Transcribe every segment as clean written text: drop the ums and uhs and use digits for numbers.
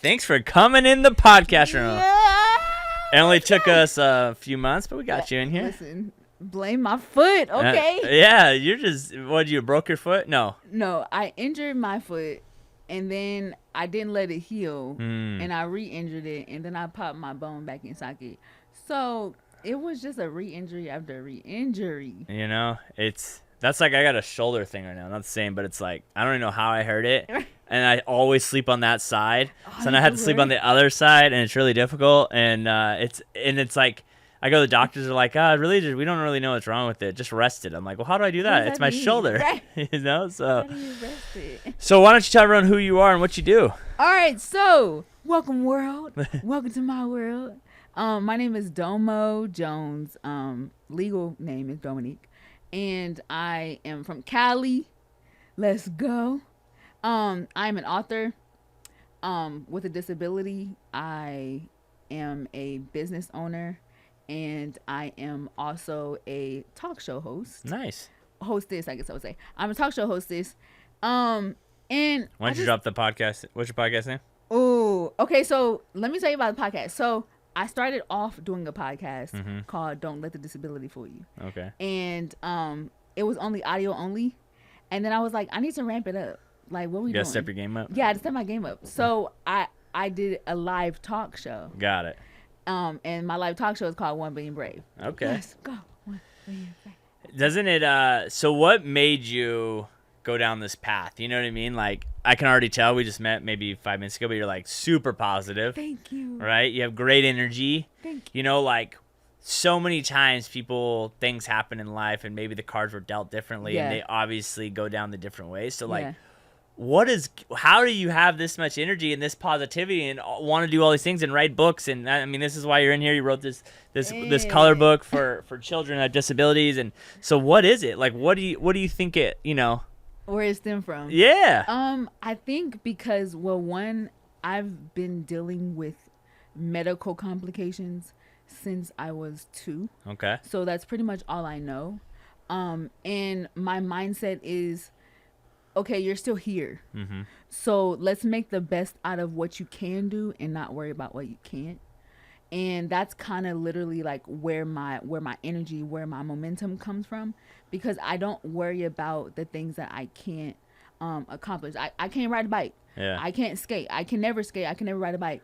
Thanks for coming in the podcast room. Yeah. It only took us a few months, but we got you in here. Listen, blame my foot, okay? Yeah, you're just, you broke your foot? No. No, I injured my foot, and then I didn't let it heal, Hmm. and I re-injured it, and then I popped my bone back in socket. So it was just a re-injury after re-injury. You know, that's like I got a shoulder thing right now. Not the same, but it's like I don't even know how I hurt it, and I always sleep on that side. So then I have to sleep on the other side, and it's really difficult. And it's like I go to the doctors, are like, we don't really know what's wrong with it. Just rest it. I'm like, well, how do I do that? It's my shoulder, Right. you know. So How do you rest it? so why don't you tell everyone who you are and what you do? All right, so welcome world. Welcome to my world. My name is Domo Jones. Legal name is Dominique. And I am from Cali. Let's go. I'm an author with a disability. I am a business owner, and I am also a talk show host. Nice. Hostess, I guess I would say. I'm a talk show hostess. And Why don't you drop the podcast? What's your podcast name? Oh, okay. So let me tell you about the podcast. So I started off doing a podcast called "Don't Let the Disability Fool You." Okay. And it was only audio only, and then I was like, I need to ramp it up. Like, what we You doing? gotta step your game up. Yeah, I just step my game up. So I did a live talk show. Got it. And my live talk show is called One Billion Brave. Okay. Let's go. 1 billion brave. Doesn't it? So what made you go down this path? You know what I mean? Like I can already tell. We just met maybe 5 minutes ago, but you're like super positive, Thank you. right? You have great energy. Thank you. You know, like so many times things happen in life, and maybe the cards were dealt differently, Yeah. and they obviously go down the different ways. So like. Yeah. How do you have this much energy and this positivity and want to do all these things and write books? And I mean, this is why you're in here. You wrote this color book for children that have disabilities. And so what is it? Like, what do you think it, Where it stemmed from? Yeah. I think because, well, one, I've been dealing with medical complications since I was 2. Okay. So that's pretty much all I know. And my mindset is, okay, you're still here. Mm-hmm. So let's make the best out of what you can do and not worry about what you can't. And that's kind of literally like where my energy, where my momentum comes from, because I don't worry about the things that I can't accomplish. I can't ride a bike. Yeah. I can't skate. I can never skate. I can never ride a bike.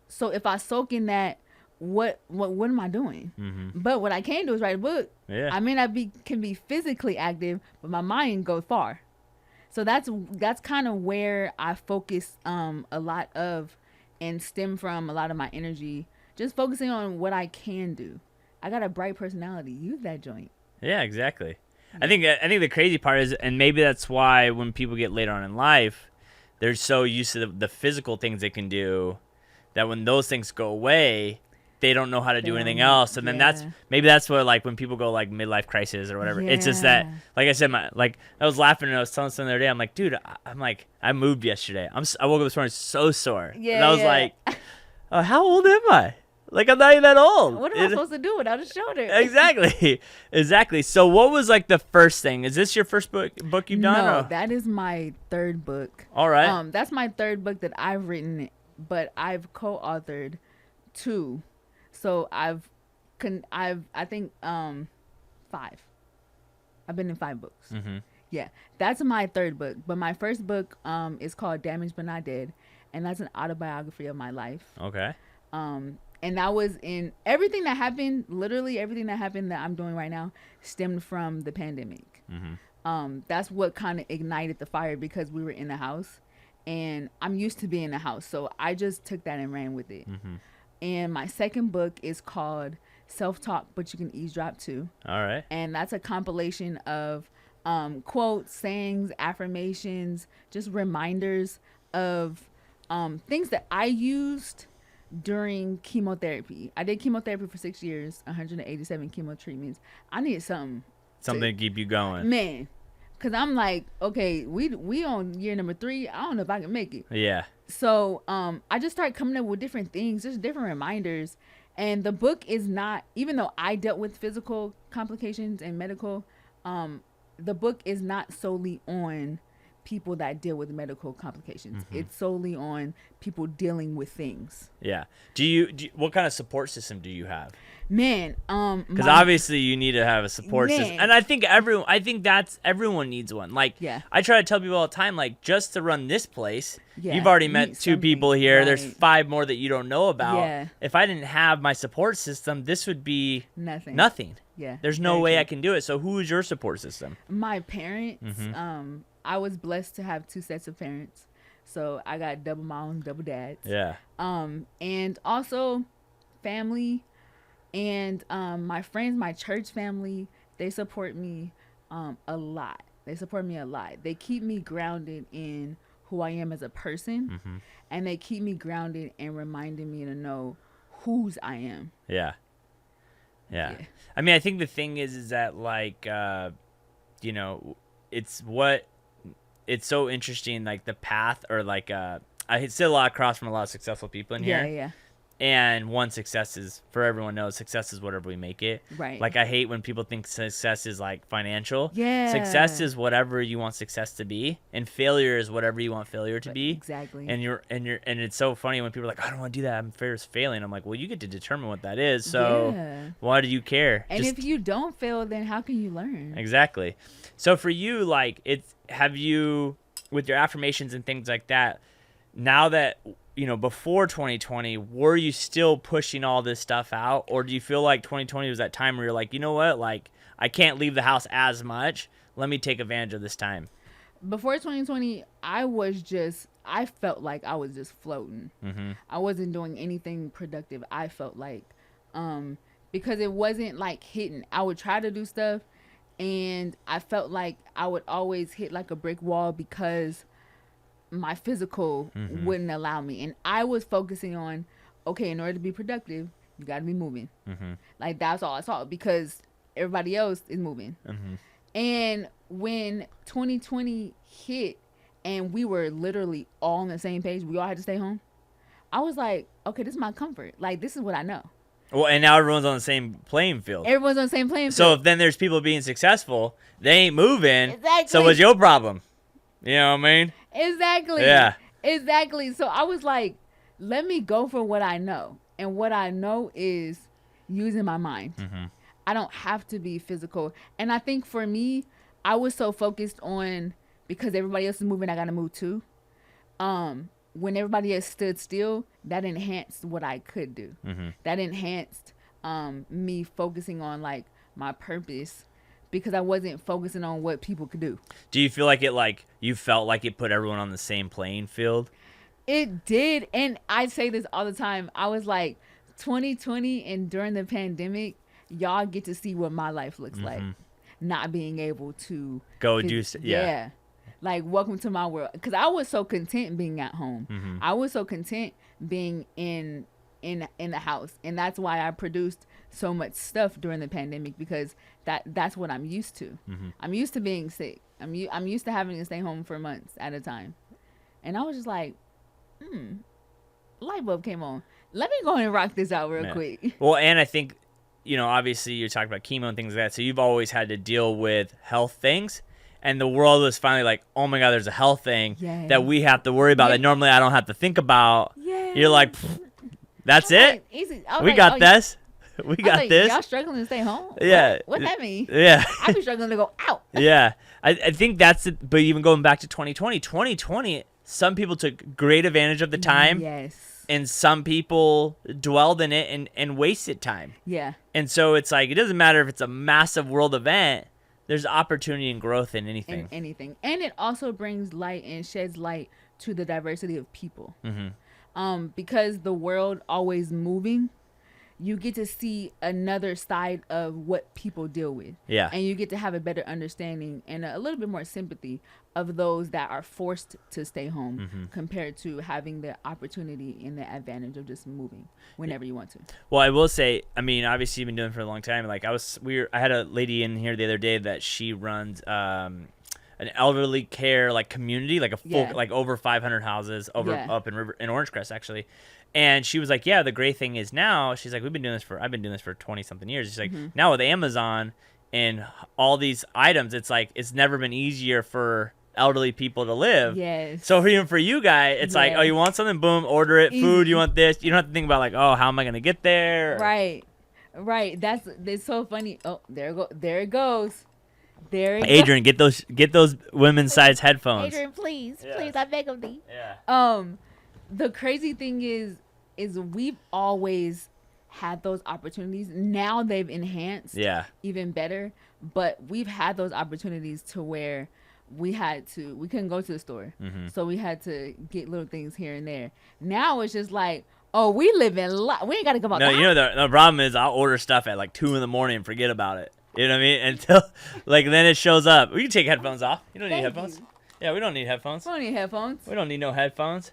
So if I soak in that, what am I doing? Mm-hmm. But what I can do is write a book. Yeah. I may not can be physically active, but my mind goes far. So that's kind of where I focus a lot of and stem from a lot of my energy, just focusing on what I can do. I got a bright personality. Use that joint. Yeah, exactly. I think the crazy part is, and maybe that's why when people get later on in life, they're so used to the physical things they can do that when those things go away, they don't know how to do anything else. And then that's what, like, when people go like midlife crisis or whatever, it's just that, like I said, I was laughing and I was telling someone the other day, I'm like, dude, I moved yesterday. I woke up this morning so sore. Yeah, and I was like, how old am I? Like, I'm not even that old. What am I supposed to do without a shoulder? Exactly. So what was like the first thing? Is this your first book you've done? No, or? that is my 3rd book. All right. That's my 3rd book that I've written, but I've co-authored 2. So I think 5. I've been in 5 books. Mm-hmm. Yeah, that's my 3rd book. But my first book is called Damaged But Not Dead, and that's an autobiography of my life. Okay. And that was in everything that happened. Literally everything that happened that I'm doing right now stemmed from the pandemic. Mm-hmm. That's what kind of ignited the fire, because we were in the house, and I'm used to being in the house, so I just took that and ran with it. Mm-hmm. And my 2nd book is called Self-Talk, But You Can Eavesdrop Too. All right. And that's a compilation of quotes, sayings, affirmations, just reminders of things that I used during chemotherapy. I did chemotherapy for 6 years, 187 chemo treatments. I needed something to keep you going. Man, because I'm like, okay, we on year number 3. I don't know if I can make it. Yeah. So I just started coming up with different things, just different reminders. And the book is not, even though I dealt with physical complications and medical, the book is not solely on people that deal with medical complications. Mm-hmm. It's solely on people dealing with things. Yeah. Do you what kind of support system do you have? Man, because obviously you need to have a support system, Man. and I think everyone needs one. Like, Yeah. I try to tell people all the time, like, just to run this place, Yeah, you've already you met need 2 something, people here. right. There's 5 more that you don't know about. Yeah. If I didn't have my support system, this would be nothing. Yeah. There's no very way true. I can do it. So who is your support system? My parents, Mm-hmm. I was blessed to have 2 sets of parents. So I got double moms, double dads. Yeah. And also family and my friends, my church family, they support me a lot. They support me a lot. They keep me grounded in who I am as a person, Mm-hmm. and they keep me grounded and reminding me to know whose I am. Yeah. Yeah. I mean, I think the thing is that, like, it's so interesting, like, the path, or like, I sit a lot across from a lot of successful people in here. Yeah. And one, success is, for everyone knows, success is whatever we make it. Right. Like, I hate when people think success is like financial. Yeah. Success is whatever you want success to be, and failure is whatever you want failure to be. Exactly. And it's so funny when people are like, I don't want to do that, I'm fear of failing. I'm like, well, you get to determine what that is. So Yeah. why do you care? And if you don't fail, then how can you learn? Exactly. So for you, like, have you, with your affirmations and things like that, now that, before 2020, were you still pushing all this stuff out? Or do you feel like 2020 was that time where you're like, you know what? Like, I can't leave the house as much. Let me take advantage of this time. Before 2020, I felt like I was just floating. Mm-hmm. I wasn't doing anything productive. I felt like, because it wasn't like hitting. I would try to do stuff, and I felt like I would always hit like a brick wall because my physical wouldn't allow me. And I was focusing on, okay, in order to be productive, you got to be moving. Mm-hmm. Like, that's all I saw, because everybody else is moving. Mm-hmm. And when 2020 hit and we were literally all on the same page, we all had to stay home, I was like, okay, this is my comfort. Like, this is what I know. Well, and now everyone's on the same playing field. Everyone's on the same playing field. So if then there's people being successful, they ain't moving. Exactly. So what's your problem? You know what I mean? Exactly. Yeah. Exactly. So I was like, let me go for what I know. And what I know is using my mind. Mm-hmm. I don't have to be physical. And I think for me, I was so focused on, because everybody else is moving, I got to move too. When everybody else stood still, that enhanced what I could do. Mm-hmm. That enhanced me focusing on like my purpose, because I wasn't focusing on what people could do. Do you feel like you felt like it put everyone on the same playing field? It did. And I say this all the time. I was like, 2020 and during the pandemic, y'all get to see what my life looks like. Not being able to Go do, yeah. Like, welcome to my world. Because I was so content being at home. I was so content being in the house. And that's why I produced so much stuff during the pandemic, because that's what I'm used to. I'm used to being sick. I'm used to having to stay home for months at a time. And I was just like, light bulb came on. Let me go and rock this out real quick. Well, and I think, obviously you're talking about chemo and things like that. So you've always had to deal with health things. And the world was finally like, oh my God, there's a health thing that we have to worry about that normally I don't have to think about. You're like, that's it? Like, easy. We got this. We got like, this. Y'all struggling to stay home? Yeah. What that mean? Yeah. I be struggling to go out. Yeah. I think that's it. But even going back to 2020, some people took great advantage of the time. Yes. And some people dwelled in it and wasted time. Yeah. And so it's like, it doesn't matter if it's a massive world event. There's opportunity and growth in anything. In anything. And it also brings light and sheds light to the diversity of people. Because the world always moving, you get to see another side of what people deal with. Yeah. And you get to have a better understanding and a little bit more sympathy of those that are forced to stay home compared to having the opportunity and the advantage of just moving whenever you want to. Well, I will say, I mean, obviously you've been doing it for a long time. Like I had a lady in here the other day that she runs an elderly care like community, like a full, like over 500 houses up in Orange Crest actually. And she was like, yeah, the great thing is now, she's like, I've been doing this for 20 something years. She's like, now with Amazon and all these items, it's like, it's never been easier for elderly people to live. Yes. So even for you guys, it's like, oh, you want something, boom, order it. Easy. Food, you want this. You don't have to think about like, oh, how am I gonna get there? Right. That's so funny. Oh, there it goes. Adrian, get those women's size headphones. Adrian, please, I beg of thee. Yeah. The crazy thing is we've always had those opportunities. Now they've enhanced. Yeah. Even better. But we've had those opportunities to where we couldn't go to the store. Mm-hmm. So we had to get little things here and there. Now it's just like, oh, we live in we ain't got to go about No, that. you know the problem is I'll order stuff at like 2 a.m. and forget about it. You know what I mean? Until like then it shows up. We can take headphones off. You don't need headphones. Yeah, we don't need headphones. We don't need headphones. We don't need no headphones.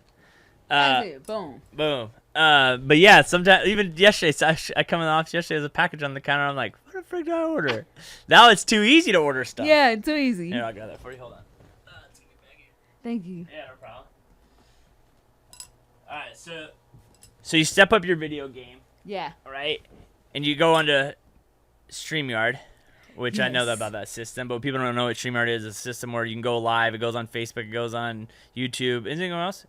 That's it. Boom. Boom. But yeah, sometimes even yesterday, so I come in the office yesterday, there's a package on the counter. I'm like, what the frick did I order? Now it's too easy to order stuff. Yeah, too easy. Here, I'll grab that for you. Hold on. Thank you. Yeah, no problem. All right, so you step up your video game. Yeah. All right, and you go onto StreamYard, which I know Yes. about that system, but people don't know what StreamYard is. It's a system where you can go live. It goes on Facebook. It goes on YouTube. Anything else?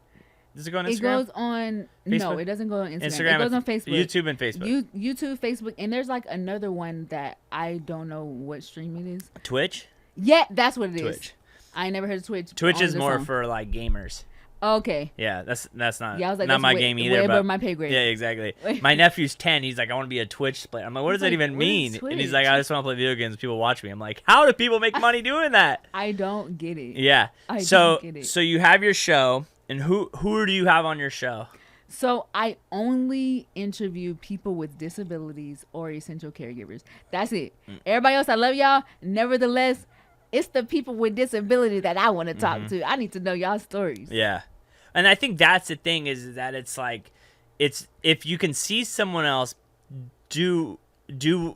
Does it go on Instagram? It goes on. Facebook? No, it doesn't go on Instagram. Instagram. It goes on Facebook. YouTube and Facebook. YouTube, Facebook, and there's like another one that I don't know what stream it is. Twitch. Yeah, that's what it is. Twitch. I never heard of Twitch. Twitch on is this more song. for like gamers. Okay. Yeah, that's not Yeah, I was like, not that's my way, game way either. above But my pay grade. yeah, exactly. My nephew's 10. He's like, I want to be a Twitch player. I'm like, what does He's that like, even what is mean? And he's like, Twitch? I just want to play video games. People watch me. I'm like, how do people make money doing that? I don't get it. Yeah. I So don't get it. so you have your show, and who do you have on your show? So I only interview people with disabilities or essential caregivers. That's it. Everybody else, I love y'all. Nevertheless, it's the people with disability that I want to talk to. I need to know y'all stories. Yeah. And I think that's the thing is that it's like, it's if you can see someone else do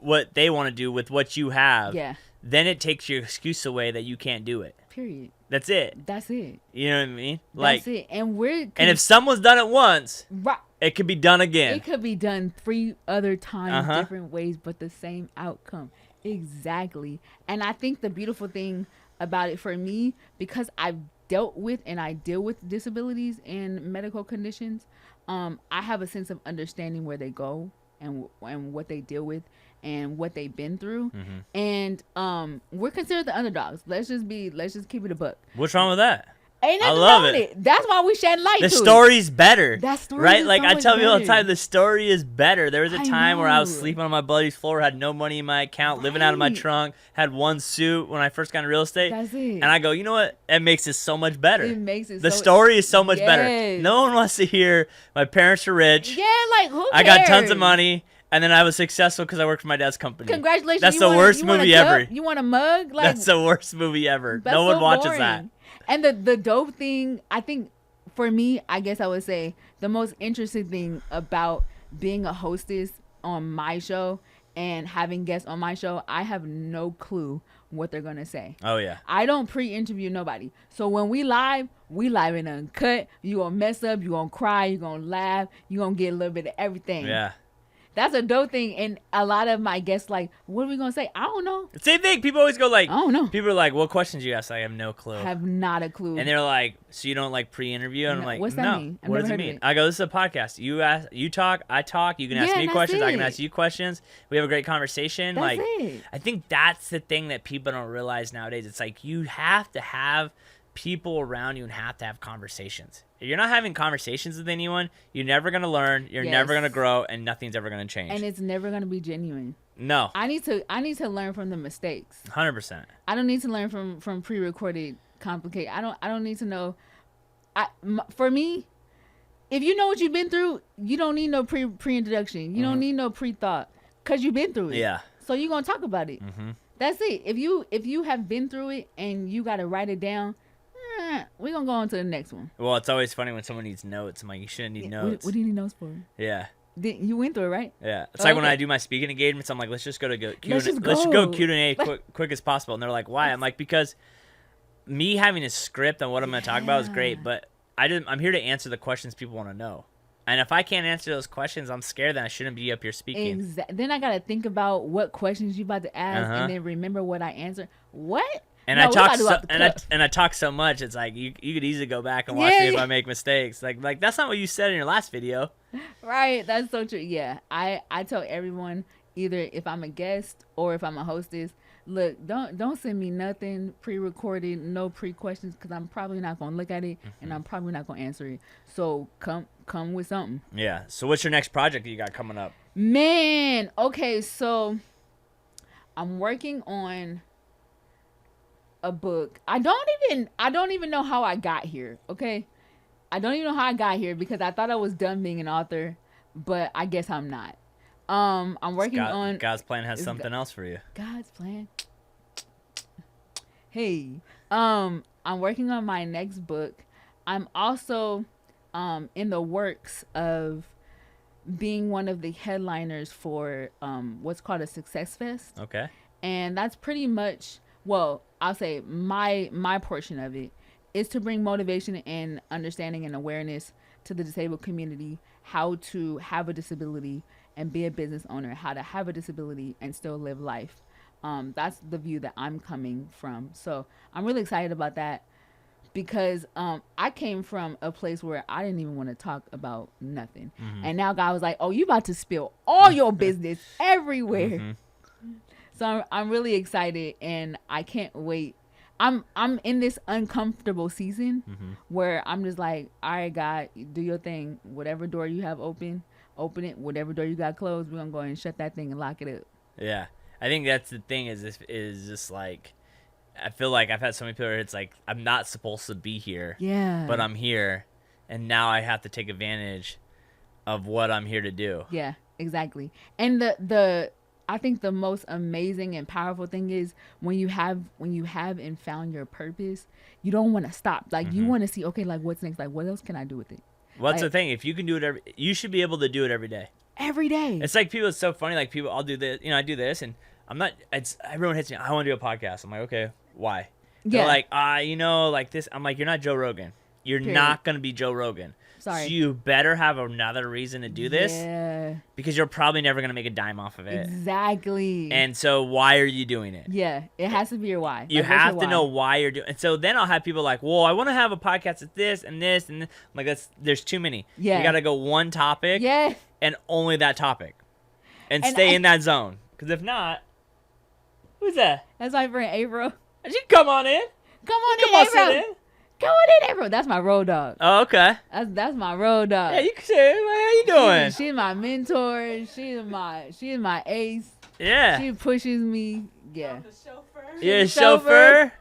what they want to do with what you have, Yeah. then it takes your excuse away that you can't do it. Period. That's it. That's it. You know what I mean? That's it. And And if someone's done it once, right, it could be done again. it could be done 3 other times, Uh-huh. different ways, but the same outcome. Exactly. And I think the beautiful thing about it for me, because I've dealt with and I deal with disabilities and medical conditions, I have a sense of understanding where they go and what they deal with and what they've been through. And we're considered the underdogs. Let's just keep it a buck. What's wrong with that? Ain't nothing I love wrong with it. That's why we shed light The to it. story's better. That story right? is Like so I much tell people all the better. time, the story is better. There was a I time where I was know. sleeping on my buddy's floor, had no money in my account, living out of my Right. trunk, had one suit when I first got into real estate. That's it. And I go, you know what? It makes it so much better. It makes it the so- story is so much better. Yes. No one wants to hear my parents are rich. Yeah, like who cares? I got tons of money. And then I was successful because I worked for my dad's company. Congratulations. That's you the want worst you want a movie cup? ever. You want a mug? Like, That's the worst movie ever. that's No one so watches boring. that. And the dope thing, I think, for me, I guess I would say the most interesting thing about being a hostess on my show and having guests on my show, I have no clue what they're gonna say. Oh, yeah. I don't pre-interview nobody. So when we live in uncut. You gonna mess up, you gonna cry, you gonna laugh, you gonna get a little bit of everything. Yeah. That's a dope thing. And a lot of my guests like, what are we gonna say? I don't know. Same thing. People always go like, I don't know. people are like, what questions you ask? I have no clue. Have not a clue. And they're like, so you don't like pre-interview? And I'm No, like, what's that no. mean? I've What never does it heard of mean? it. I go, this is a podcast. You talk, I talk. You can ask Yeah, me that's questions. I can it. ask you questions. We have a great conversation. That's like, it. I think that's the thing that people don't realize nowadays. It's like you have to have people around you and have to have conversations. If you're not having conversations with anyone, you're never going to learn. You're never Yes. going to grow, and nothing's ever going to change. And it's never gonna be genuine. No, I need to learn from the mistakes. 100%. I don't need to learn from pre-recorded complicated. I don't need to know. For me, if you know what you've been through, you don't need no pre-introduction. You don't need no pre-thought because you've been through it. Yeah. So you're gonna talk about it. That's it. If you have been through it and you gotta write it down, we're gonna go on to the next one. Well, it's always funny when someone needs notes. I'm like, you shouldn't need notes. What do you need notes for? Yeah. You went through it, right? Yeah, it's like when Okay. I do my speaking engagements. I'm like, let's just go to Q&A. Let's just Let's go go. Q&A quick as possible. And they're like, why? I'm like, because me having a script on what I'm going to talk about is great, but I'm here to answer the questions people want to know. And if I can't answer those questions, I'm scared that I shouldn't be up here speaking. Then I gotta think about what questions you about to ask, Uh-huh. and then remember what I answered. What? And No, I we talk gotta do so, off the cuff. I talk so much. It's like you could easily go back and watch Yeah, me if yeah. I make mistakes. Like that's not what you said in your last video. Right, that's so true. Yeah, I tell everyone, either if I'm a guest or if I'm a hostess, look, don't send me nothing pre-recorded, no pre-questions, because I'm probably not gonna look at it and I'm probably not gonna answer it. So come with something. Yeah. So what's your next project that you got coming up? Man, okay, so I'm working on a book. I don't even know how I got here. Okay, I don't even know how I got here because I thought I was done being an author, but I guess I'm not. I'm working on God's plan has something else for you. God's plan. Hey, I'm working on my next book. I'm also in the works of being one of the headliners for what's called a Success Fest. Okay. And that's pretty much, well, I'll say my portion of it is to bring motivation and understanding and awareness to the disabled community, how to have a disability and be a business owner, how to have a disability and still live life. That's the view that I'm coming from. So I'm really excited about that because I came from a place where I didn't even want to talk about nothing. Mm-hmm. And now God was like, oh, you about to spill all your business everywhere. Mm-hmm. So I'm really excited and I can't wait. I'm in this uncomfortable season where I'm just like, all right, God, do your thing. Whatever door you have open it. Whatever door you got closed, we're going to go ahead and shut that thing and lock it up. Yeah. I think that's the thing is just like, I feel like I've had so many people where it's like, I'm not supposed to be here. Yeah. But I'm here. And now I have to take advantage of what I'm here to do. Yeah, exactly. And I think the most amazing and powerful thing is when you have and found your purpose, you don't want to stop. Like you want to see, okay, like what's next? Like what else can I do with it? What's the thing? If you can do it you should be able to do it every day. Every day. It's like people. It's so funny. Like people, I'll do this. I do this, and I'm not. Everyone hits me. I want to do a podcast. I'm like, okay, why? They're like, like this. I'm like, you're not Joe Rogan. You're not gonna be Joe Rogan. Sorry. So you better have another reason to do this. Yeah. Because you're probably never gonna make a dime off of it. Exactly. And so why are you doing it? Yeah, it has to be your why. You have to know why you're doing. And so then I'll have people like, well, I want to have a podcast at this and this and this. I'm like there's too many. Yeah. You got to go one topic. Yeah. And only that topic, and stay in that zone. Because if not, who's that? That's my friend April. She come on in. Come on in, April. Come on in, April. That's my road dog. Oh, okay. That's my road dog. Yeah, you can say, how you doing? She's my mentor. She's my ace. Yeah. She pushes me. Yeah. The chauffeur. You're a chauffeur.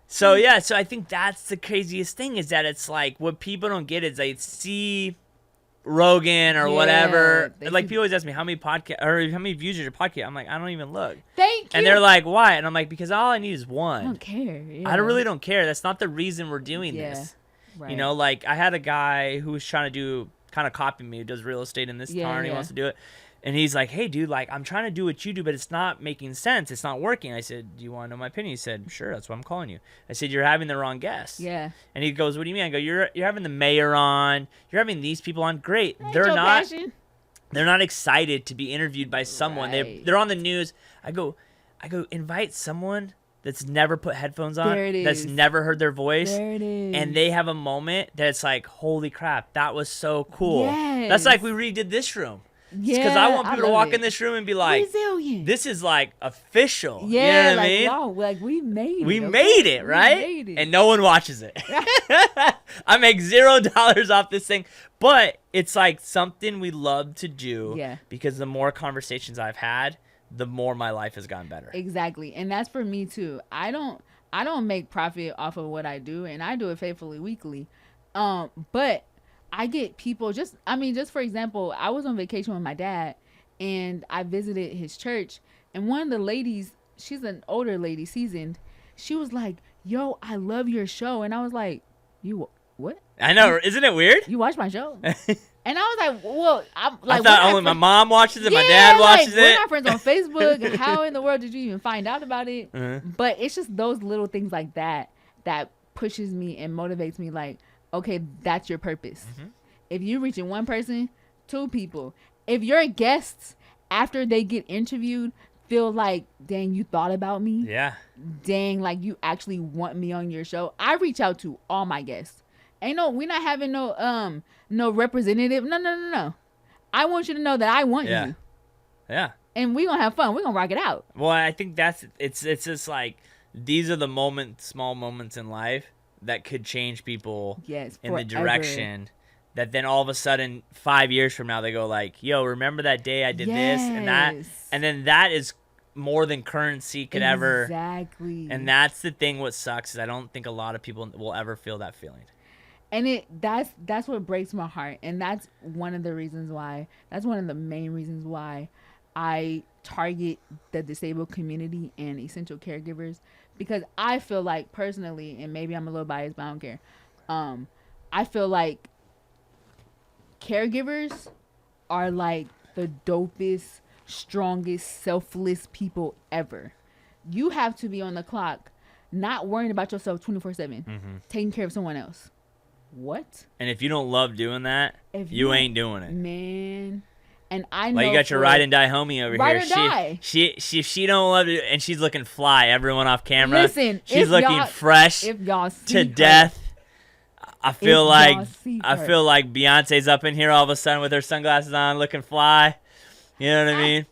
So I think that's the craziest thing is that it's like what people don't get is they see Rogan or whatever. Like people always ask me how many views is your podcast. I'm like, I don't even look. Thank you. And they're like, why? And I'm like, because all I need is one. I don't care. Yeah. I really don't care. That's not the reason we're doing this. Right. You know, like I had a guy who was trying to kind of copy me, who does real estate in this town, and he wants to do it. And he's like, hey, dude, like I'm trying to do what you do, but it's not making sense. It's not working. I said, do you want to know my opinion? He said, sure, that's why I'm calling you. I said, you're having the wrong guest. Yeah. And he goes, what do you mean? I go, you're having the mayor on. You're having these people on. Great. They're not excited to be interviewed by someone. Right. They're on the news. I go, invite someone that's never put headphones on, that's never heard their voice, and they have a moment that's like, holy crap, that was so cool. Yes. That's like we redid this room. Yeah, because I want people to walk in this room and be like, resilient. This is like official. Yeah, you know what I mean? Wow, like we made it. We made it, right? We made it. And no one watches it. I make $0 off this thing, but it's like something we love to do. Yeah. Because the more conversations I've had, the more my life has gotten better. Exactly, and that's for me too. I don't make profit off of what I do, and I do it faithfully weekly. But I get people just for example, I was on vacation with my dad and I visited his church, and one of the ladies, she's an older lady, seasoned, she was like, yo, I love your show. And I was like, you what? I know, isn't it weird? You watch my show? And I was like, well, I thought only my mom watches it, my dad watches it. We're not friends on Facebook. How in the world did you even find out about it? Mm-hmm. But it's just those little things like that pushes me and motivates me, like, okay, that's your purpose. Mm-hmm. If you're reaching one person, two people. If your guests, after they get interviewed, feel like, dang, you thought about me. Yeah. Dang, like you actually want me on your show. I reach out to all my guests. We're not having no representative. No. I want you to know that I want you. Yeah. And we're gonna have fun. We're gonna rock it out. Well, I think it's just like these are the small moments in life that could change people in the direction that then all of a sudden 5 years from now they go like, yo, remember that day I did this and that, and then that is more than currency could ever. Exactly. And that's the thing. What sucks is I don't think a lot of people will ever feel that feeling. And that's what breaks my heart. And that's one of the main reasons why I target the disabled community and essential caregivers, because I feel like personally, and maybe I'm a little biased, but I don't care. I feel like caregivers are like the dopest, strongest, selfless people ever. You have to be on the clock, not worrying about yourself 24/7, taking care of someone else. What? And if you don't love doing that, you ain't doing it, man. And I know, like, you got your ride and die homie over ride here. Or die. She don't love it, and she's looking fly. Everyone off camera. Listen, she's looking fresh to death. I feel like Beyonce's up in here all of a sudden with her sunglasses on, looking fly. You know what I mean?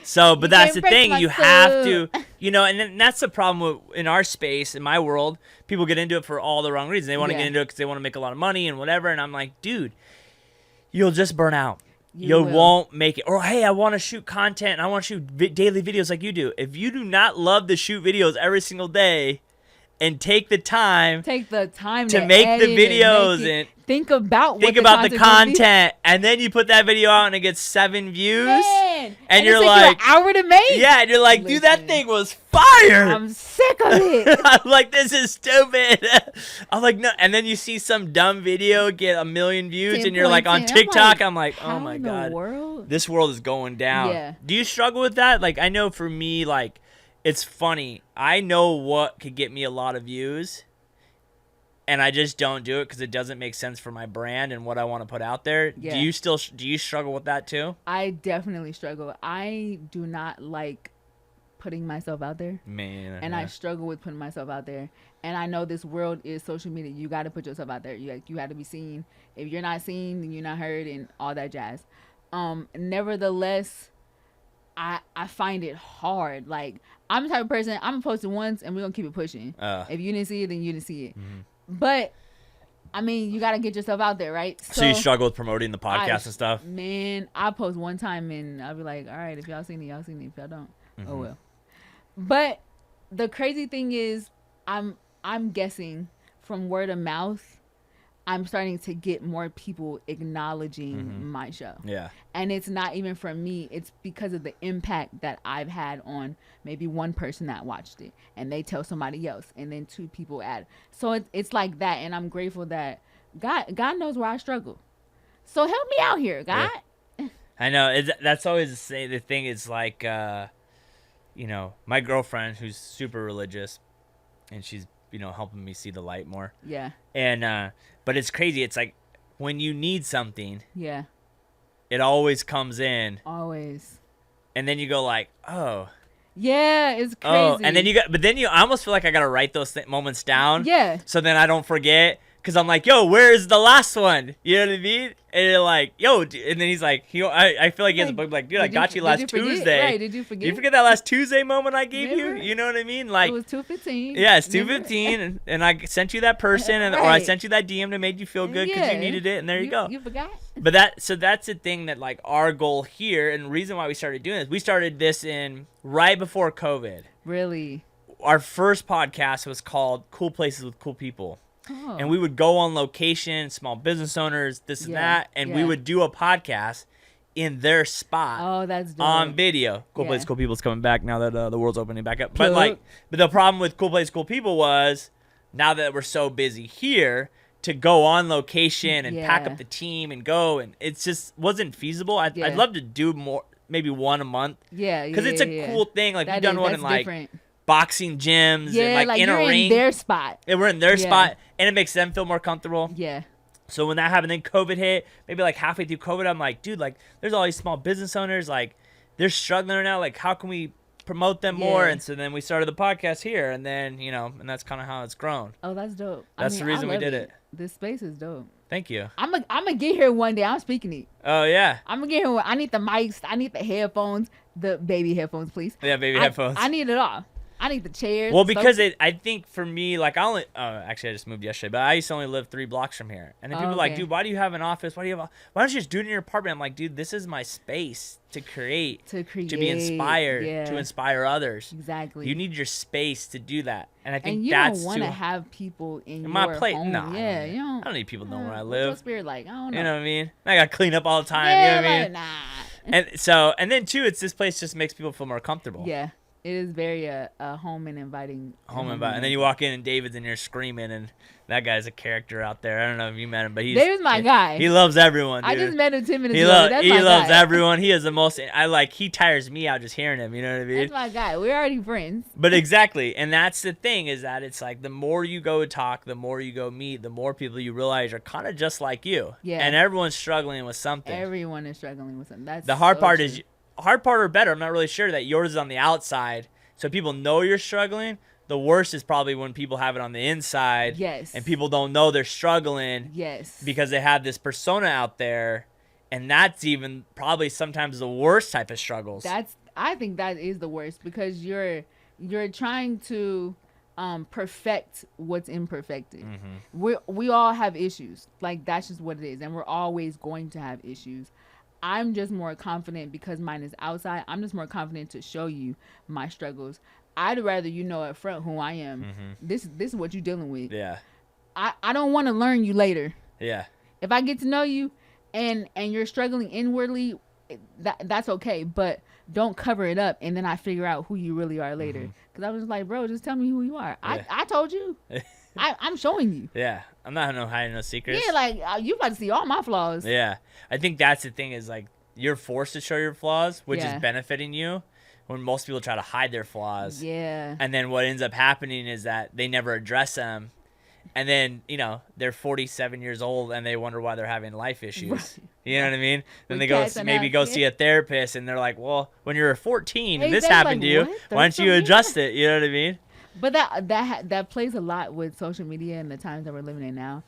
So, but that's the thing. You have to, and then that's the problem in our space, in my world. People get into it for all the wrong reasons. They want to get into it because they want to make a lot of money and whatever. And I'm like, dude, you'll just burn out. You won't make it. Or, hey, I want to shoot content. I want to shoot daily videos like you do. If you do not love to shoot videos every single day and take the time to make the videos and think about the content, and then you put that video out and it gets 7 views, and you're like, an hour to make. Yeah, and you're like, dude, that thing was fire. I'm sick of it. I'm like, this is stupid. I'm like, no. And then you see some dumb video get 1 million views, and you're like on TikTok. I'm like, oh my god, this world is going down. Yeah. Do you struggle with that? Like, I know for me, like, it's funny. I know what could get me a lot of views, and I just don't do it because it doesn't make sense for my brand and what I want to put out there. Yeah. Do you struggle with that too? I definitely struggle. I do not like putting myself out there. Man. And I struggle with putting myself out there. And I know this world is social media. You got to put yourself out there. You got to be seen. If you're not seen, then you're not heard, and all that jazz. Nevertheless, I find it hard. Like, I'm the type of person, I'm going to post it once and we're going to keep it pushing. If you didn't see it, then you didn't see it. Mm-hmm. But, I mean, you got to get yourself out there, right? So you struggle with promoting the podcast and stuff? Man, I post one time and I'll be like, all right, if y'all seen it, y'all seen it. If y'all don't, oh well. But the crazy thing is, I'm guessing from word of mouth, I'm starting to get more people acknowledging my show. Yeah. And it's not even from me. It's because of the impact that I've had on maybe one person that watched it, and they tell somebody else, and then 2 people add. So it's like that, and I'm grateful that God knows where I struggle. So help me out here, God. Yeah. I know. That's always the thing. It's like, my girlfriend, who's super religious, and she's, helping me see the light more. Yeah. And, but it's crazy. It's like when you need something. Yeah. It always comes in. Always. And then you go like, oh. Yeah, it's crazy. Oh, and then I almost feel like I got to write those moments down. Yeah. So then I don't forget. Because I'm like, yo, where's the last one? You know what I mean? And you're like, yo, and then he's like, I feel like he has a book like, dude, I got you last Tuesday. Right, did you forget? Did you forget that last Tuesday moment I gave you? You know what I mean? Like, it was 2:15. Yeah, it's 2:15, and I sent you that person, or I sent you that DM that made you feel good because you needed it, and there you go. You forgot. But that's the thing that, like, our goal here, and the reason why we started doing this, we started this right before COVID. Really? Our first podcast was called Cool Places with Cool People. Oh. And we would go on location, small business owners, this and that, and we would do a podcast in their spot. Oh, that's dope. On video. Cool Place, Cool People's coming back now that the world's opening back up. But the problem with Cool Place, Cool People was, now that we're so busy here, to go on location and pack up the team and go, and it just wasn't feasible. I'd love to do more, maybe one a month. Yeah, because it's a cool thing. Like, we've done one in like different boxing gyms and like in a ring. In their spot. And we're in their spot, and it makes them feel more comfortable. Yeah. So when that happened, then COVID hit. Maybe like halfway through COVID, I'm like, dude, like, there's all these small business owners. Like, they're struggling right now. Like, how can we promote them more? And so then we started the podcast here, and then, and that's kind of how it's grown. Oh, that's dope. That's the reason we did it. This space is dope. Thank you. I'm gonna get here one day. I'm speaking it. Oh, yeah. I'm gonna get here. I need the mics. I need the headphones. The baby headphones, please. Yeah, baby headphones. I need it all. I need the chairs. Well, because I think for me, like, actually I just moved yesterday, but I used to only live 3 blocks from here. And then people are like, dude, why do you have an office? Why don't you just do it in your apartment? I'm like, dude, this is my space to create, to be inspired, to inspire others. Exactly. You need your space to do that. And I think and you that's don't want to have people in my your plate. home. No, yeah, I don't need people knowing where I live. What's spirit like? I don't know. You know what I mean? I got to clean up all the time. Yeah, you know what I mean? Nah. And then too, it's this place just makes people feel more comfortable. Yeah. It is very home and inviting. And then you walk in and David's in here screaming, and that guy's a character out there. I don't know if you met him, but David's my guy. He loves everyone, dude. I just met him 10 minutes ago. He loves everyone. He is the most. He tires me out just hearing him. You know what I mean? That's my guy. We're already friends. But exactly, and that's the thing, is that it's like the more you go talk, the more you go meet, the more people you realize are kind of just like you. Yeah. And everyone's struggling with something. Everyone is struggling with something. That's the hard part true. is. Hard part or better, I'm not really sure, that yours is on the outside, so people know you're struggling. The worst is probably when people have it on the inside. Yes. And people don't know they're struggling. Yes. Because they have this persona out there, and that's even probably sometimes the worst type of struggles. I think that is the worst, because you're trying to perfect what's imperfected. Mm-hmm. We all have issues. Like, that's just what it is, and we're always going to have issues. I'm just more confident because mine is outside. I'm just more confident to show you my struggles. I'd rather you know up front who I am. Mm-hmm. This is what you're dealing with. Yeah. I don't want to learn you later. Yeah. If I get to know you and you're struggling inwardly, that's okay. But don't cover it up and then I figure out who you really are later. Because I was just like, bro, just tell me who you are. Yeah. I told you. I'm showing you. Yeah. I'm not hiding no secrets. Yeah, like, you about to see all my flaws. Yeah. I think that's the thing, is like, you're forced to show your flaws, which is benefiting you, when most people try to hide their flaws. Yeah. And then what ends up happening is that they never address them. And then, they're 47 years old and they wonder why they're having life issues. Right. You know what I mean? Then they go see a therapist and they're like, well, when you were 14 and this happened to you, why don't you adjust it? You know what I mean? But that plays a lot with social media and the times that we're living in now.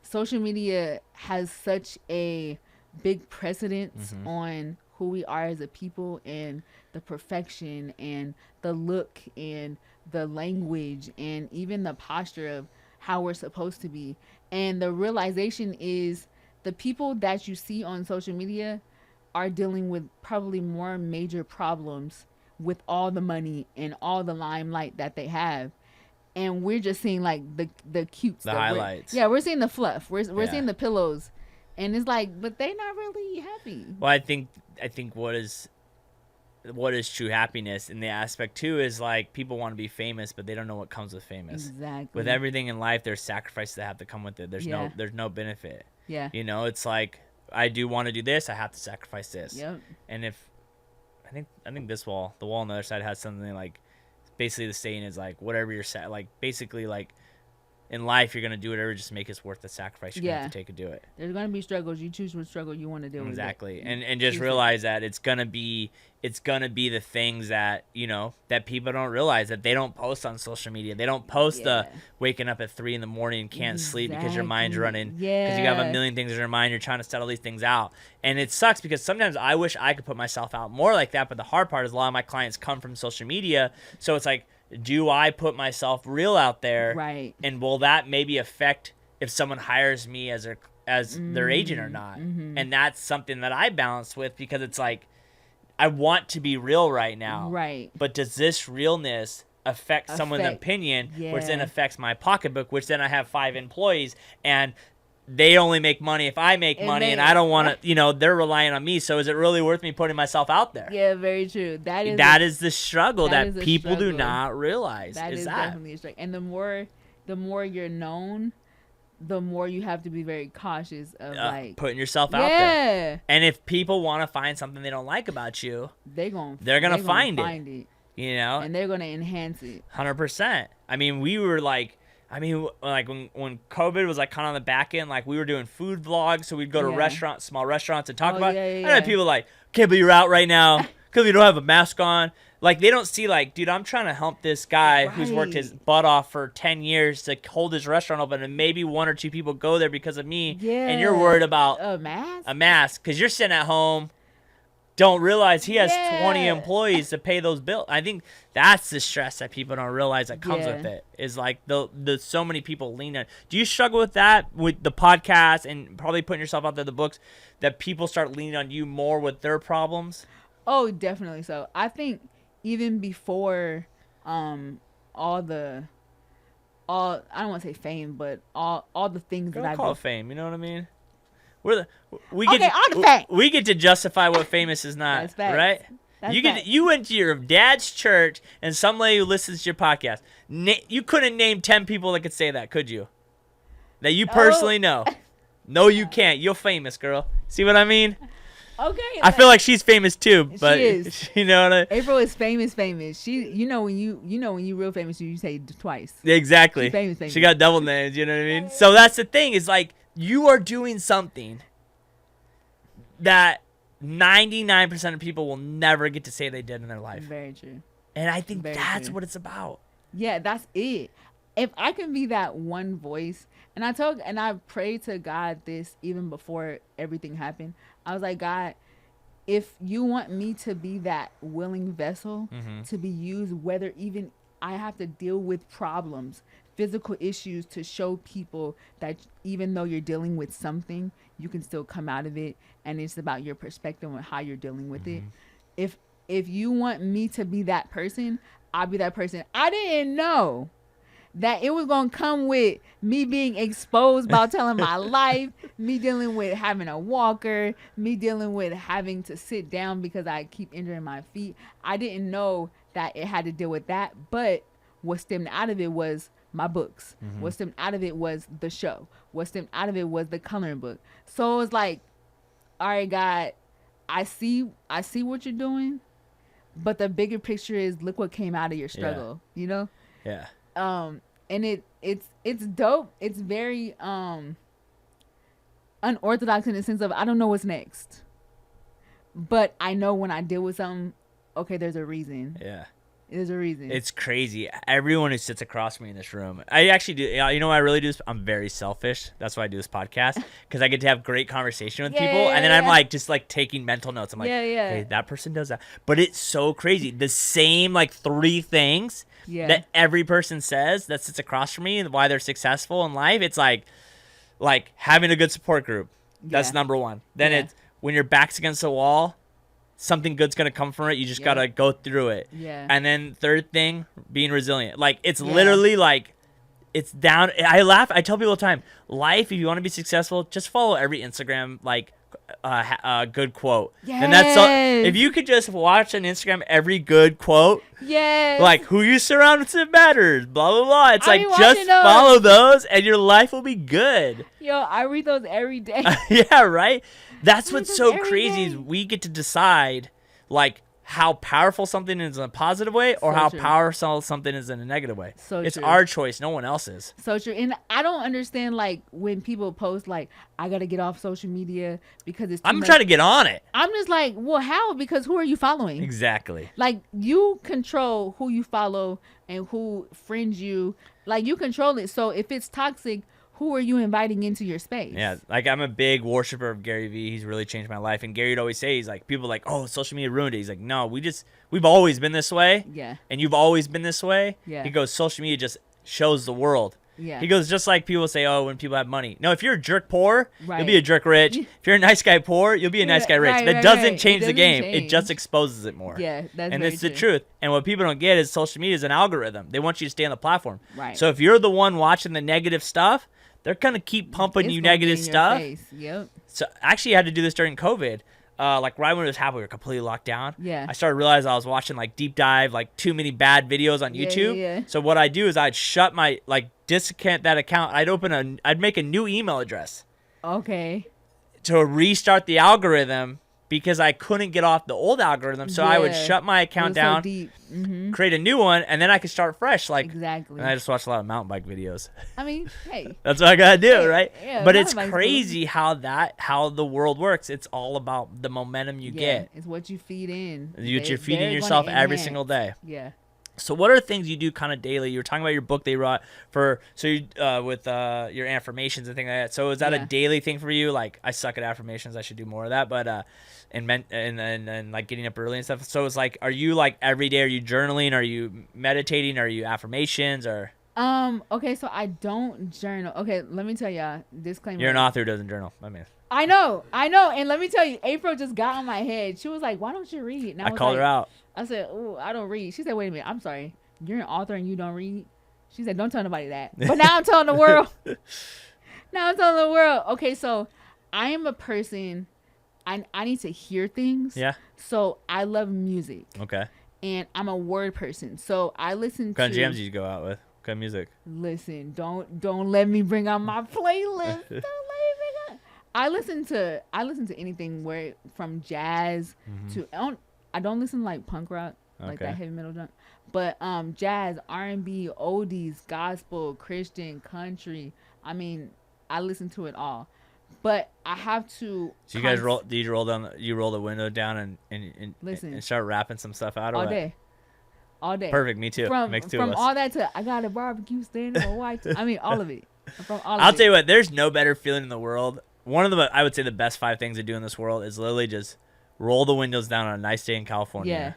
Social media has such a big precedence on who we are as a people, and the perfection and the look and the language and even the posture of how we're supposed to be. And the realization is the people that you see on social media are dealing with probably more major problems with all the money and all the limelight that they have. And we're just seeing like the cute stuff. The highlights. We're seeing the fluff. We're seeing the pillows. And it's like, but they're not really happy. Well, I think what is true happiness in the aspect too is like, people want to be famous, but they don't know what comes with famous. Exactly. With everything in life, there's sacrifices that have to come with it. There's no benefit. Yeah. It's like, I do want to do this, I have to sacrifice this. Yep. And if I think the wall on the other side has something like, basically the saying is like, whatever you're like, basically like, in life, you're going to do whatever, just make it worth the sacrifice you're going to have to take to do it. There's going to be struggles. You choose what struggle you want to deal with. Exactly. And just realize that it's going to be the things that, that people don't realize, that they don't post on social media. They don't post the waking up at 3 a.m. and can't sleep because your mind's running. Because you have a million things in your mind. You're trying to settle these things out. And it sucks because sometimes I wish I could put myself out more like that. But the hard part is a lot of my clients come from social media. So it's like, do I put myself real out there? Right. And will that maybe affect if someone hires me as their agent or not? Mm-hmm. And that's something that I balance with, because it's like, I want to be real right now. Right. But does this realness affect someone's opinion, which then affects my pocketbook, which then I have 5 employees and they only make money if I make money, and I don't want to, they're relying on me. So is it really worth me putting myself out there? Yeah, very true. That is the struggle that people do not realize. That is definitely a struggle. And the more you're known, the more you have to be very cautious of putting yourself out there. And if people want to find something they don't like about you, they're gonna find it. And they're gonna enhance it. 100%. I mean, when COVID was like kind of on the back end, like we were doing food vlogs, so we'd go to small restaurants and talk about it. I know people like, can't believe you're out right now. Can't believe you don't have a mask on. Like, they don't see, like, dude, I'm trying to help this guy who's worked his butt off for 10 years to hold his restaurant open, and maybe 1 or 2 people go there because of me, and you're worried about a mask? A mask, because you're sitting at home, don't realize he has 20 employees to pay those bills. I think that's the stress that people don't realize that comes with it, is like the so many people lean on. Do you struggle with that, with the podcast and probably putting yourself out there, the books, that people start leaning on you more with their problems? Oh, definitely so. I think even before I don't want to say fame, but all the things that I call it fame, you know what I mean? We get to justify what famous is not, right? You went to your dad's church and some lady who listens to your podcast. You couldn't name 10 people that could say that, could you? That you personally know. No, you can't. You're famous, girl. See what I mean? Okay. I feel like she's famous too, but she is. You know what I mean? April is famous. She, when you real famous, you say it twice. Exactly. She's famous. She got double names. You know what I mean? So that's the thing. Is like, you are doing something that 99% of people will never get to say they did in their life. Very true. And I think that's what it's about. Yeah, that's it. If I can be that one voice, and I prayed to God this even before everything happened. I was like, God, if you want me to be that willing vessel to be used, whether even I have to deal with problems, physical issues, to show people that even though you're dealing with something, you can still come out of it, and it's about your perspective on how you're dealing with it. If you want me to be that person, I'll be that person. I didn't know that it was going to come with me being exposed about telling my life, me dealing with having a walker, me dealing with having to sit down because I keep injuring my feet. I didn't know that it had to deal with that, but what stemmed out of it was my books. What stemmed out of it was the show. What stemmed out of it was the coloring book. So it was like, all right, God, I see what you're doing, but the bigger picture is, look what came out of your struggle, you know? Yeah. And it's dope. It's very unorthodox in the sense of, I don't know what's next, but I know when I deal with something, okay, there's a reason. Yeah. There's a reason. It's crazy. Everyone who sits across me in this room, I actually do. You know what I really do? I'm very selfish. That's why I do this podcast, because I get to have great conversation with people, and then I'm like just like taking mental notes. I'm like, hey, that person does that, but it's so crazy. The same like 3 things that every person says that sits across from me and why they're successful in life. It's like having a good support group. That's number 1. Then it's when your back's against the wall, something good's gonna come from it. You just gotta go through it. Yeah. And then 3rd thing, being resilient. Like, it's literally like, it's down. I laugh. I tell people all the time, life, if you want to be successful, just follow every Instagram like good quote. And that's all. If you could just watch on Instagram every good quote. Like, who you surround with matters. Blah blah blah. It's like, just follow those, and your life will be good. Yo, I read those every day. Yeah, right. That's what's so crazy is we get to decide, like, how powerful something is in a positive way or how powerful something is in a negative way. It's our choice, no one else's. So true. And I don't understand, like, when people post, like, I got to get off social media because it's too much. trying to get on it. I'm just like, well, how? Because who are you following? Exactly. Like, you control who you follow and who friends you. Like, you control it. So if it's toxic, who are you inviting into your space? Yeah, like, I'm a big worshiper of Gary Vee. He's really changed my life. And Gary would always say, he's like, people are like, oh, social media ruined it. He's like, no, we've always been this way. Yeah. And you've always been this way. Yeah. He goes, social media just shows the world. Yeah. He goes, just like people say, oh, when people have money. No, if you're a jerk poor, you'll be a jerk rich. If you're a nice guy poor, you'll be a nice guy rich. That doesn't change the game. It just exposes it more. Yeah, that's and very it's true. The truth. And what people don't get is social media is an algorithm. They want you to stay on the platform. Right. So if you're the one watching the negative stuff, they're going to keep pumping you negative stuff. Yep. So actually, I had to do this during COVID. Like, right when it was happening, we were completely locked down. Yeah. I started realizing I was watching, like, deep dive, like, too many bad videos on YouTube. Yeah. So what I do is I'd shut my, like, disconnect that account. I'd make a new email address. Okay. To restart the algorithm because I couldn't get off the old algorithm. So I would shut my account down, create a new one, and then I could start fresh. Like, exactly. And I just watched a lot of mountain bike videos. I mean, hey. That's what I gotta do, right? Yeah, but it's crazy how the world works. It's all about the momentum you get. It's what you feed in. You're feeding yourself every single day. Yeah. So what are things you do kind of daily? You were talking about your book they wrote with your affirmations and things like that. So is that a daily thing for you? Like, I suck at affirmations. I should do more of that. But and like getting up early and stuff. So it's like, are you like every day? Are you journaling? Are you meditating? Are you affirmations? Or okay, so I don't journal. Okay, let me tell y'all, disclaimer. You're an author who doesn't journal. I mean, I know. And let me tell you, April just got on my head. She was like, "Why don't you read?" And I called her out. I said, "Oh, I don't read." She said, "Wait a minute. I'm sorry. You're an author and you don't read?" She said, "Don't tell nobody that." But now I'm telling the world. Okay, so I am a person. I need to hear things. Yeah. So I love music. Okay. And I'm a word person. So I listen to. What kind of jams do you go out with? What kind of music? Listen, don't let me bring out my playlist. Don't let me bring out. I listen to anything where from jazz to I don't listen to like punk rock, like that heavy metal junk. But jazz, R&B, oldies, gospel, Christian, country. I mean, I listen to it all. But I have to. So you guys roll the window down and listen and start rapping some stuff out all day. All day. Perfect, me too. Makes two of us. From all that to I got a barbecue stand in my white. I mean, all of it. I'll tell you what. There's no better feeling in the world. One of I would say the best 5 things to do in this world is literally just roll the windows down on a nice day in California. Yeah.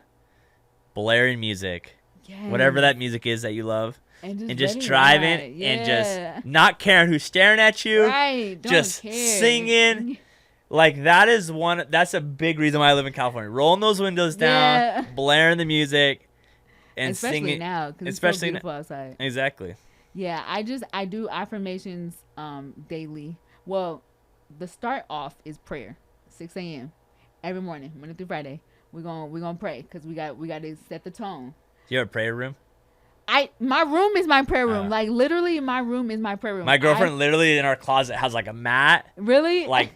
Blaring music. Yes. Whatever that music is that you love. And just driving and just not caring who's staring at you. Right. Just singing. Like, that's a big reason why I live in California. Rolling those windows down, blaring the music, and especially singing. now, because it's so beautiful outside. Exactly. Yeah, I do affirmations daily. Well, the start off is prayer, 6 a.m. every morning, Monday through Friday. We're gonna pray because we got to set the tone. Do you have a prayer room? My room is my prayer room. Like, literally, my room is my prayer room. My girlfriend literally in our closet has like a mat. Really? Like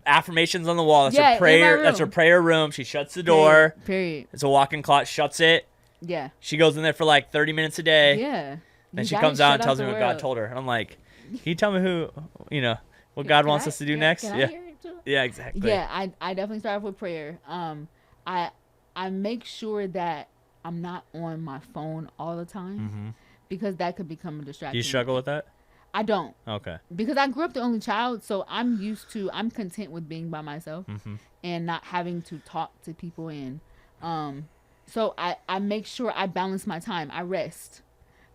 affirmations on the wall. That's her prayer. That's her prayer room. She shuts the door. Period. It's a walk-in closet. Shuts it. Yeah. She goes in there for like 30 minutes a day. Yeah. Then she comes out and tells me what God told her. And I'm like, can you tell me what God wants us to do next? Can I hear it too? Yeah, exactly. Yeah, I definitely start off with prayer. I make sure that I'm not on my phone all the time because that could become a distraction. Do you struggle with that? I don't. Okay. Because I grew up the only child, so I'm content with being by myself and not having to talk to people. And so I make sure I balance my time. I rest.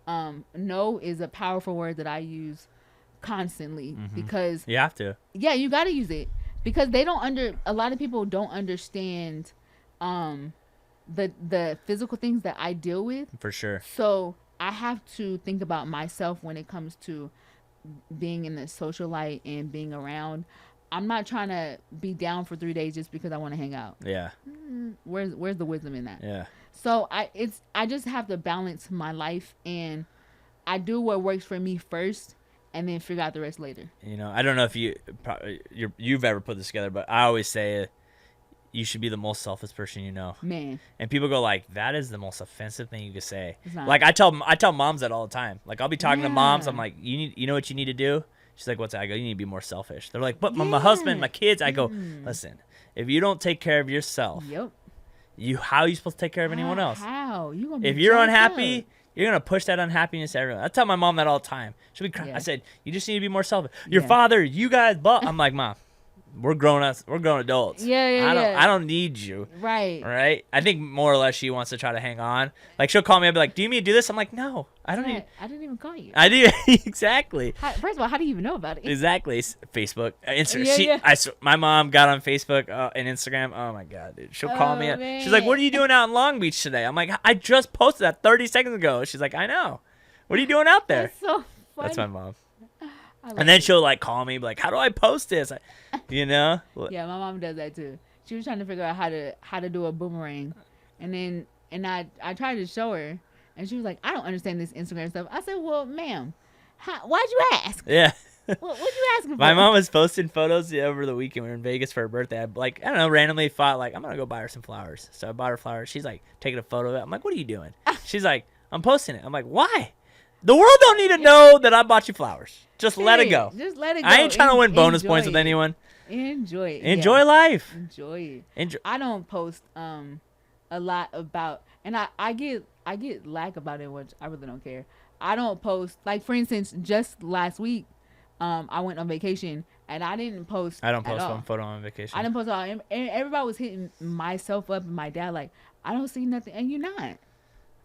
No is a powerful word that I use constantly because you have to. Yeah, you got to use it because a lot of people don't understand the physical things that I deal with. For sure. So I have to think about myself when it comes to being in the social light and being around. I'm not trying to be down for 3 days just because I want to hang out. Yeah. Where's the wisdom in that? Yeah. So I just have to balance my life, and I do what works for me first and then figure out the rest later. I don't know if you've ever put this together, but I always say you should be the most selfish person you know. Man. And people go like, that is the most offensive thing you could say. It's not. Like I tell moms that all the time. Like I'll be talking to moms. I'm like, you know what you need to do? She's like, what's that? I go, you need to be more selfish. They're like, but my husband, my kids. I go, listen, if you don't take care of yourself, how are you supposed to take care of anyone else? How? If you're unhappy, you're going to push that unhappiness to everyone. I tell my mom that all the time. She'll be crying. Yeah. I said, you just need to be more selfish. Your father, you guys, I'm like, Mom, we're grown adults. I don't need you. Right. I think more or less she wants to try to hang on. Like she'll call me and be like, do you need me to do this? I'm like, no, I don't need. I didn't even call you. I do. Exactly. First of all, how do you even know about it? Exactly. Facebook, Instagram. My mom got on Facebook and Instagram. Oh my God, dude. She'll call me. She's like, what are you doing out in Long Beach today? I'm like, I just posted that 30 seconds ago. She's like, I know. What are you doing out there? That's so funny. That's my mom. And then she'll like call me like, how do I post this? Yeah, my mom does that too. She was trying to figure out how to do a boomerang, and I tried to show her, and she was like, I don't understand this Instagram stuff. I said, well, ma'am, why'd you ask? Yeah. What you asking for? My mom was posting photos over the weekend. We were in Vegas for her birthday. I don't know, randomly thought like I'm gonna go buy her some flowers. So I bought her flowers. She's like taking a photo of it. I'm like, what are you doing? She's like, I'm posting it. I'm like, why? The world don't need to know that I bought you flowers. Just let it go. Just let it go. I ain't trying to win bonus points with anyone. Enjoy it. Enjoy life. Enjoy it. I don't post a lot about, and I get lack about it, which I really don't care. I don't post, like, for instance, just last week, I went on vacation and I didn't post. I don't post one photo on vacation. I didn't post all, and everybody was hitting myself up and my dad like, I don't see nothing, and you're not.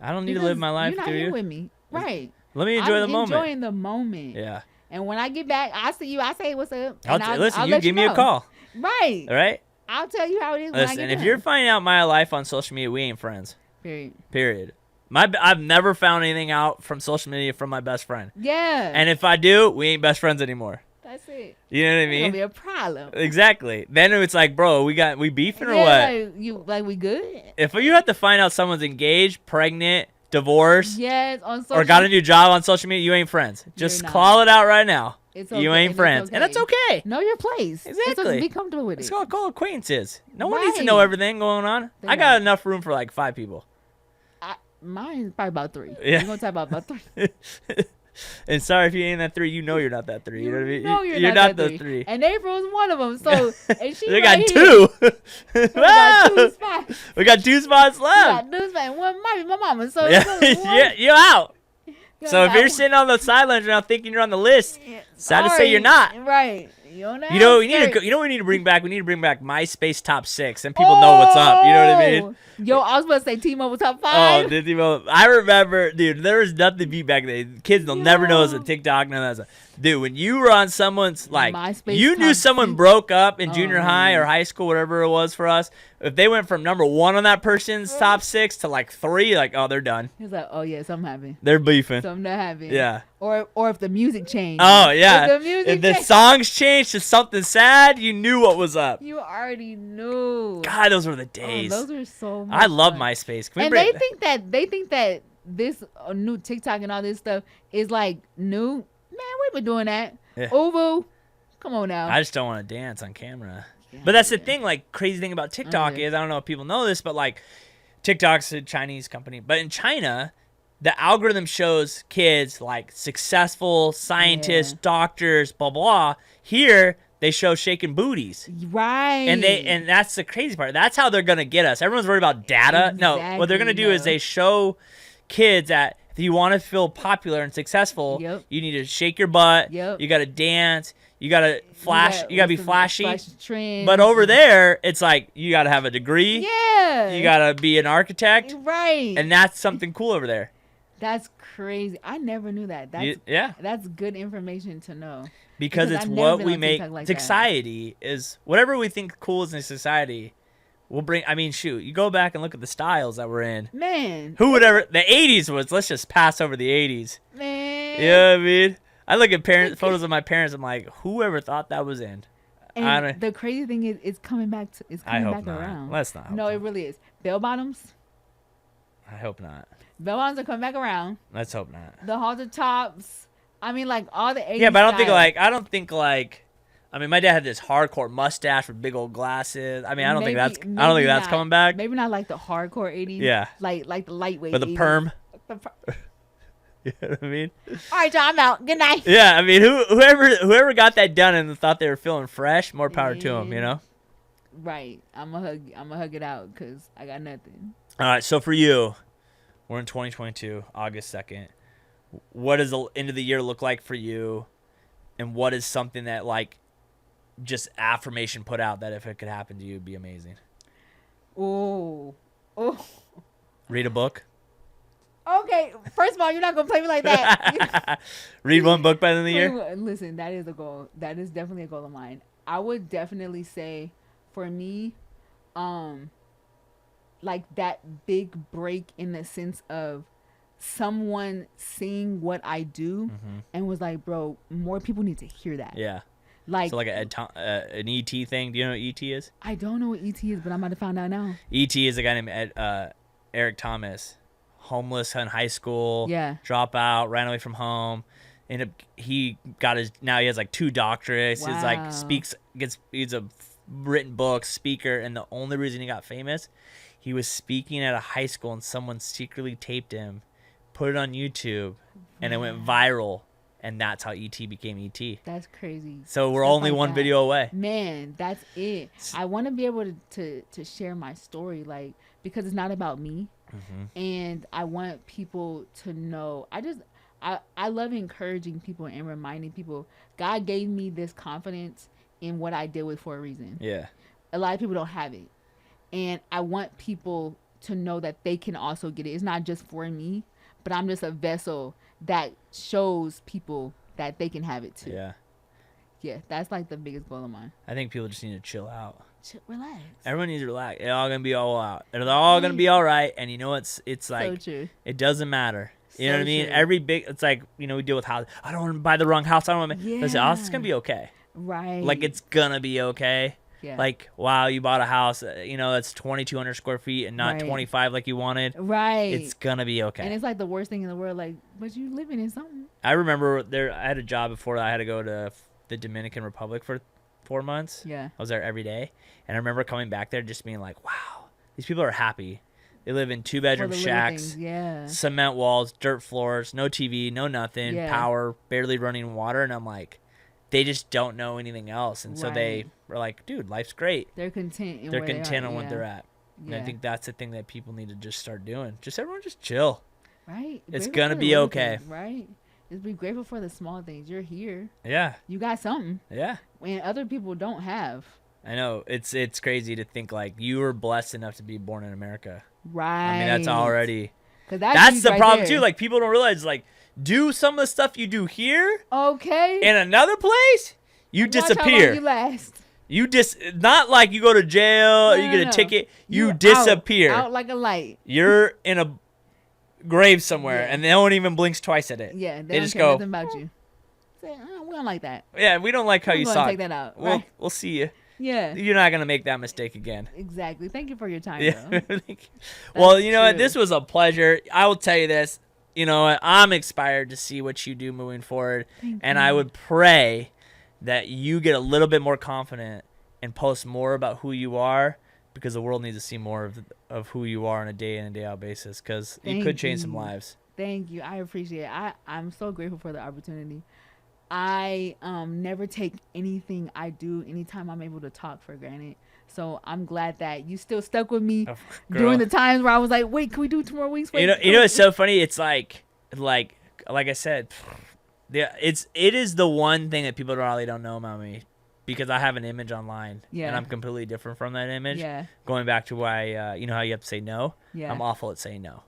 I don't need to live my life through you. You're not here with me, right? Let me enjoy the moment. Enjoying the moment. Yeah. And when I get back, I see you. I say what's up. Listen, you give me a call. Right. All right. I'll tell you how it is. Listen, when I get if you're finding out my life on social media, we ain't friends. Period. I've never found anything out from social media from my best friend. Yeah. And if I do, we ain't best friends anymore. That's it. You know what I mean? It's gonna be a problem. Exactly. Then it's like, bro, we beefing or what? Like we good? If you have to find out someone's engaged, pregnant, divorced, yes, on social or got a new job on social media, you ain't friends. Just call it out right now. It's okay, you ain't friends. And that's okay. Know your place. Exactly. Be comfortable with it. It's called acquaintances. No one needs to know everything going on. I got enough room for like 5 people. Mine's probably about 3. Yeah. We're going to talk about 3. And sorry if you ain't that 3, you know you're not that 3. You know what I mean? No, you're not the 3. And April's one of them. So, and she they right got 2. We got 2 spots. We got 2 spots left. We got 2 spots. One might be my mama. So, yeah, you're out. So if you're sitting on the sidelines right now thinking you're on the list, sad to say you're not. Right. You know, we need to bring back. We need to bring back MySpace top 6, and people know what's up. You know what I mean? Yo, I was about to say T-Mobile top 5. Oh, T-Mobile. I remember, dude. There was nothing to beat back then. Kids, they'll never know it's a TikTok. None of that stuff. Dude, when you were on someone's MySpace you knew someone 6. broke up in junior high or high school, whatever it was for us. If they went from number 1 on that person's top 6 to like 3, like, oh, they're done. He's like, oh yeah, something happened. They're beefing. Something that happened. Yeah. Or if the music changed. Oh yeah. If the songs changed to something sad, you knew what was up. You already knew. God, those were the days. Oh, those are so much I love fun. MySpace. They think that this new TikTok and all this stuff is like new. Man, we've been doing that. Yeah. Uvu, come on now. I just don't want to dance on camera. Yeah, but that's the thing. Like, crazy thing about TikTok is, I don't know if people know this, but like, TikTok's a Chinese company. But in China, the algorithm shows kids like successful scientists, doctors, blah blah. Here they show shaking booties, right? And that's the crazy part. That's how they're gonna get us. Everyone's worried about data. Exactly, no, what they're gonna do is they show kids that if you want to feel popular and successful, you need to shake your butt. You got to dance. You got to flash. You got to be flashy. But over there, it's like you got to have a degree. Yeah. You got to be an architect. Right. And that's something cool over there. That's crazy. I never knew that. That's good information to know. Because it's what we make. Society is whatever we think cool is in society. We'll bring. I mean, shoot. You go back and look at the styles that we're in. Man. Who would ever? The '80s was. Let's just pass over the '80s. Man. You know what I mean? I look at photos of my parents. I'm like, whoever thought that was in. And the crazy thing is, it's coming back. It's coming back around. Let's not. No, it really is. Bell bottoms. I hope not. Bell bottoms are coming back around. Let's hope not. The halter tops. I mean, like all the '80s. Yeah, but I don't think like. I mean, my dad had this hardcore mustache with big old glasses. I mean, I don't think that's coming back. Maybe not like the hardcore '80s. Yeah. Like the lightweight. With a perm. You know what I mean? All right, John, I'm out. Good night. Yeah, I mean, whoever got that done and thought they were feeling fresh, more power to them, you know? Right. I'm gonna hug it out because I got nothing. All right, so for you, we're in 2022, August 2nd. What does the end of the year look like for you? And what is something that, like, just affirmation put out that if it could happen to you, it'd be amazing? Oh. Read a book? Okay, first of all, you're not going to play me like that. Read one book by the end of the year? Listen, that is a goal. That is definitely a goal of mine. I would definitely say, for me, like that big break in the sense of someone seeing what I do and was like, bro, more people need to hear that. Yeah. Like, so like an ET thing. Do you know what ET is? I don't know what ET is, but I'm about to find out now. ET is a guy named Eric Thomas. Homeless in high school, yeah, drop out, ran away from home, he got his, now he has like 2 doctorates. He's like he's a written book speaker, and the only reason he got famous, he was speaking at a high school and someone secretly taped him, put it on YouTube, and it went viral, and that's how ET became ET. That's crazy. So we're only one video away. Man, that's it. I want to be able to share my story, like, because it's not about me. And I want people to know. I love encouraging people and reminding people God gave me this confidence in what I deal with for a reason. Yeah. A lot of people don't have it. And I want people to know that they can also get it. It's not just for me, but I'm just a vessel that shows people that they can have it too. Yeah. Yeah, that's like the biggest goal of mine. I think people just need to chill out. Relax. Everyone needs to relax. It's all gonna be all out. They're all gonna be all right. And you know it's like, so true. It doesn't matter. You know So what I mean? true. Every big, it's like, you know, we deal with house. I don't want to buy the wrong house. I don't want to. Yeah. Listen, it's gonna be okay. Right. Like, it's gonna be okay. Yeah. Like, wow, you bought a house, you know, that's 2,200 square feet and not Right. 25 like you wanted. Right. It's gonna be okay. And it's like the worst thing in the world. Like, but you living in something. I remember I had a job before I had to go to the Dominican Republic for 4 months. Yeah. I was there every day. And I remember coming back there just being like, wow, these people are happy. They live in 2-bedroom For the little shacks, things, yeah. cement walls, dirt floors, no TV, no nothing, Yeah. power, barely running water. And I'm like, they just don't know anything else. And so they Right. were like, dude, life's great. They're content. They're content on what yeah. they're at. And I Yeah. think that's the thing that people need to just start doing. Just everyone just chill. Right. It's Grateful gonna for the be little okay. things, right. Just be grateful for the small things. You're here. Yeah. You got something. Yeah. And other people don't have. I know. It's crazy to think like you were blessed enough to be born in America. Right. I mean, that's already. 'Cause That's the right problem there. too. Like, people don't realize, like, do some of the stuff you do here Okay. in another place, you Watch how long disappear. you last. Not like you go to jail or you get a No. ticket. You You're disappear. Out like a light. You're in a grave somewhere, Yeah. and no one even blinks twice at it. Yeah. They They just don't care go, nothing about you. Say, we don't like that. yeah, we don't like how I'm you gonna saw take it. that out. Right. We'll see you. Yeah. You're not gonna make that mistake again. Exactly. Thank you for your time, Yeah. though. Well, you know what? true. This was a pleasure. I will tell you this. You know what? I'm inspired to see what you do moving forward. Thank And you. I would pray that you get a little bit more confident and post more about who you are, because the world needs to see more of who you are on a day in and day out basis, because you Thank could change some you. lives. Thank you. I appreciate it. I'm so grateful for the opportunity. I never take anything I do, anytime I'm able to talk, for granted. So I'm glad that you still stuck with me during the times where I was like, wait, can we do 2 more weeks? Wait, You know, it's so funny. It's like I said, it is the one thing that people probably don't know about me, because I have an image online, Yeah. and I'm completely different from that image. Yeah. Going back to why, you know how you have to say no? Yeah. I'm awful at saying no.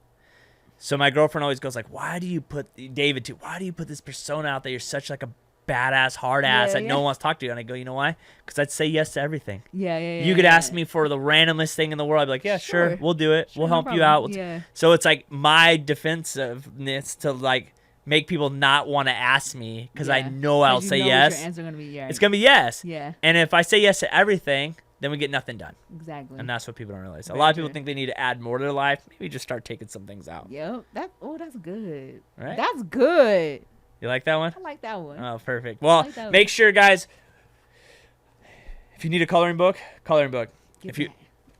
So my girlfriend always goes like, why do you put this persona out there? You're such like a badass, hard ass that no one wants to talk to you. And I go, you know why? Because I'd say yes to everything. Yeah. You could ask me for the randomest thing in the world. I'd be like, yeah, sure, we'll do it. Sure, we'll no help you problem. out. Yeah. So it's like my defensiveness to like make people not want to ask me, because I know I'll say What yes. your answer gonna be yes. It's going to be yes. Yeah. And if I say yes to everything, then we get nothing done. Exactly. And that's what people don't realize. A Very lot of people true. think they need to add more to their life. Maybe just start taking some things out. Yep. That's good. Right? That's good. You like that one? I like that one. Oh, perfect. Well, like that make sure, guys, if you need a coloring book. Get If you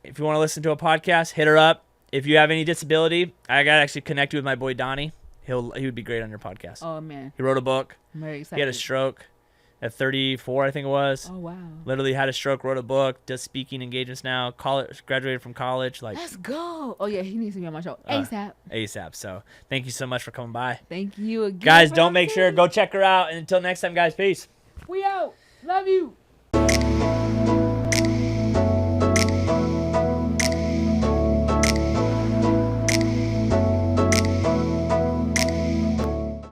that. want to listen to a podcast, hit her up. If you have any disability, I got to actually connect you with my boy Donnie. He would be great on your podcast. Oh man, He wrote a book. I'm very excited. He had a stroke at 34, I think it was. Oh wow. Literally had a stroke, wrote a book, does speaking engagements now. Graduated from college, like Let's go. Oh yeah, he needs to be on my show Uh, ASAP. ASAP. So thank you so much for coming by. Thank you again. Guys, for don't make sure, having go check her out. And until next time, guys, peace. me. We out. Love you.